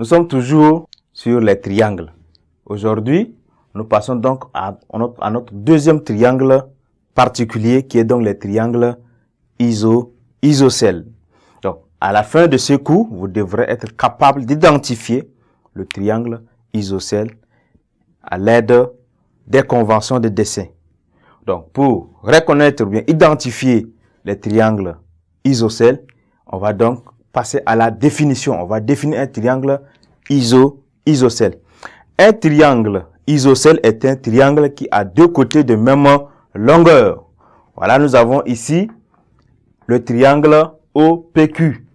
Nous sommes toujours sur les triangles. Aujourd'hui, nous passons donc à notre deuxième triangle particulier qui est donc les triangles isocèles. Donc, à la fin de ce cours, vous devrez être capable d'identifier le triangle isocèle à l'aide des conventions de dessin. Donc, pour reconnaître ou bien identifier les triangles isocèles, on va donc passer à la définition. On va définir un triangle isocèle. Un triangle isocèle est un triangle qui a deux côtés de même longueur. Voilà, nous avons ici le triangle OPQ.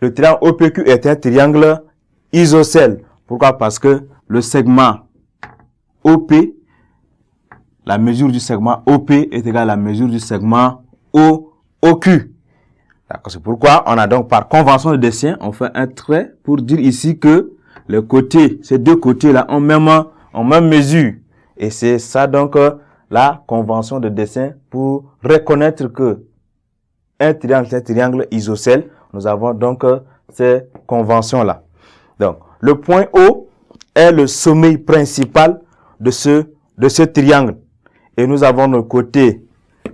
Le triangle OPQ est un triangle isocèle. Pourquoi? Parce que le segment OP, la mesure du segment OP est égale à la mesure du segment OQ. D'accord, c'est pourquoi on a donc par convention de dessin, on fait un trait pour dire ici que les côtés, ces deux côtés-là ont même mesure. Et c'est ça donc la convention de dessin pour reconnaître que un triangle, c'est un triangle isocèle. Nous avons donc ces conventions-là. Donc, le point O est le sommet principal de ce triangle. Et nous avons le côté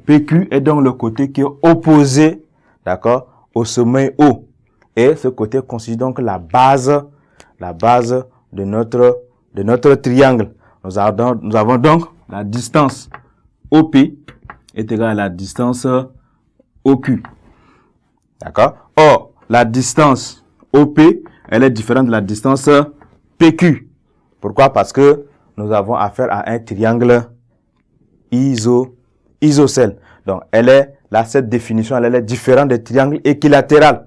PQ est donc le côté qui est opposé, d'accord, au sommet O. Et ce côté constitue donc la base de notre triangle. Nous avons donc la distance OP est égale à la distance OQ. D'accord? Or, la distance OP, elle est différente de la distance PQ. Pourquoi? Parce que nous avons affaire à un triangle isocèle. Donc, cette définition, elle est différente des triangles équilatéraux.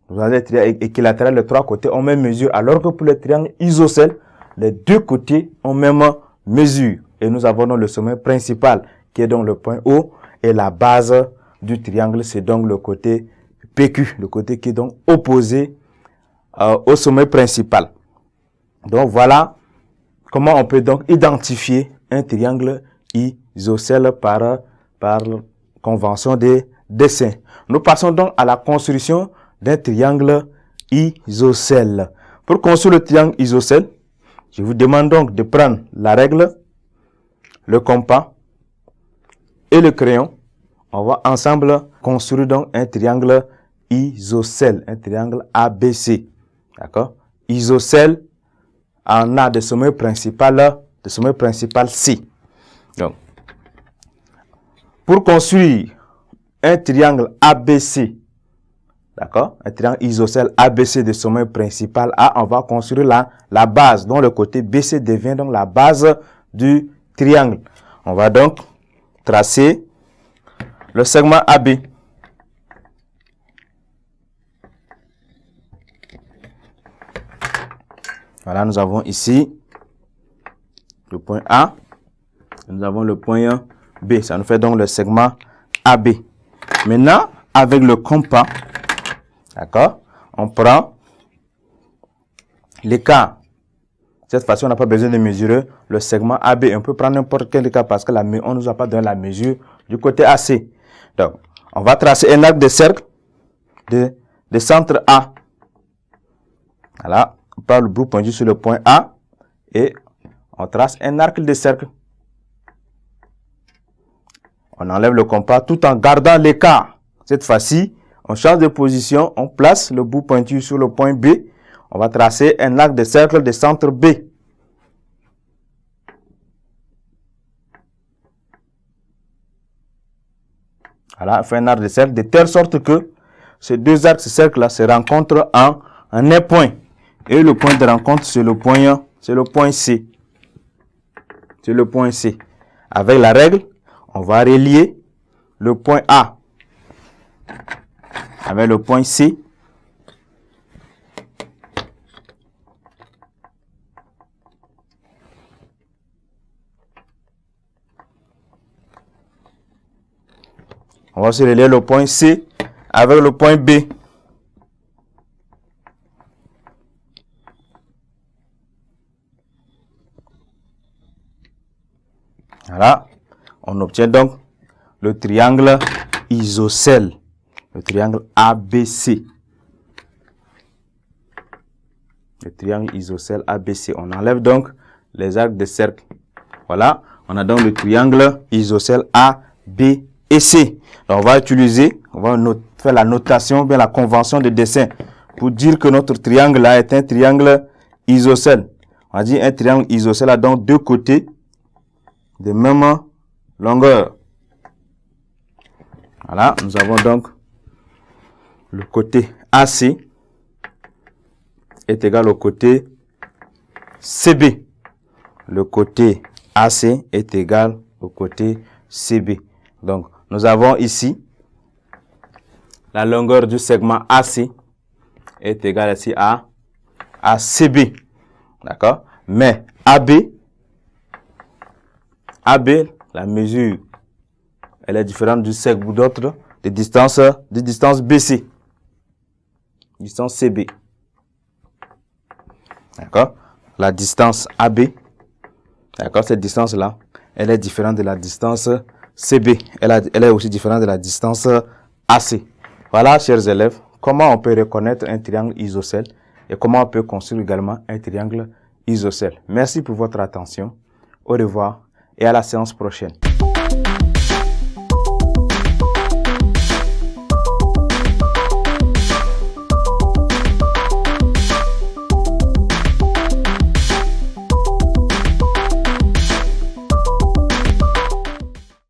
Vous avez les triangles équilatéraux, les trois côtés ont même mesure, alors que pour les triangles isocèles, les deux côtés ont même mesure. Et nous avons donc le sommet principal, qui est donc le point O, et la base du triangle, c'est donc le côté PQ, le côté qui est donc opposé au sommet principal. Donc, voilà comment on peut donc identifier un triangle isocèle par convention des dessins. Nous passons donc à la construction d'un triangle isocèle. Pour construire le triangle isocèle, je vous demande donc de prendre la règle, le compas et le crayon. On va ensemble construire donc un triangle isocèle, un triangle ABC. D'accord? Isocèle en A de sommet principal C. Donc, pour construire un triangle ABC, d'accord, un triangle isocèle ABC de sommet principal A, on va construire la base, dont le côté BC devient donc la base du triangle. On va donc tracer le segment AB. Voilà, nous avons ici le point A. Nous avons le point B. Ça nous fait donc le segment AB. Maintenant, avec le compas, d'accord, on prend l'écart. Cette fois-ci, on n'a pas besoin de mesurer le segment AB. On peut prendre n'importe quel écart parce que on ne nous a pas donné la mesure du côté AC. Donc, on va tracer un arc de cercle de centre A. Voilà, on prend le bout pointu sur le point A et on trace un arc de cercle. On enlève le compas tout en gardant l'écart. Cette fois-ci, on change de position, on place le bout pointu sur le point B. On va tracer un arc de cercle de centre B. Voilà, on fait un arc de cercle de telle sorte que ces deux arcs de cercle-là se rencontrent en un point. Et le point de rencontre, c'est le point C. C'est le point C. Avec la règle, on va relier le point A avec le point C. On va aussi relier le point C avec le point B. Voilà. On obtient donc le triangle isocèle, le triangle ABC. Le triangle isocèle ABC. On enlève donc les arcs de cercle. Voilà, on a donc le triangle isocèle A, B et C. Donc, on va faire la notation, bien la convention de dessin pour dire que notre triangle là est un triangle isocèle. On va dire un triangle isocèle a donc deux côtés de même longueur. Voilà, nous avons donc le côté AC est égal au côté CB. Le côté AC est égal au côté CB. Donc, nous avons ici la longueur du segment AC est égale ici à CB. D'accord? Mais AB, la mesure, elle est différente du segment d'autres de distance BC. Distance CB. D'accord? La distance AB, d'accord, cette distance-là, elle est différente de la distance CB. Elle est aussi différente de la distance AC. Voilà, chers élèves, comment on peut reconnaître un triangle isocèle et comment on peut construire également un triangle isocèle. Merci pour votre attention. Au revoir et à la séance prochaine.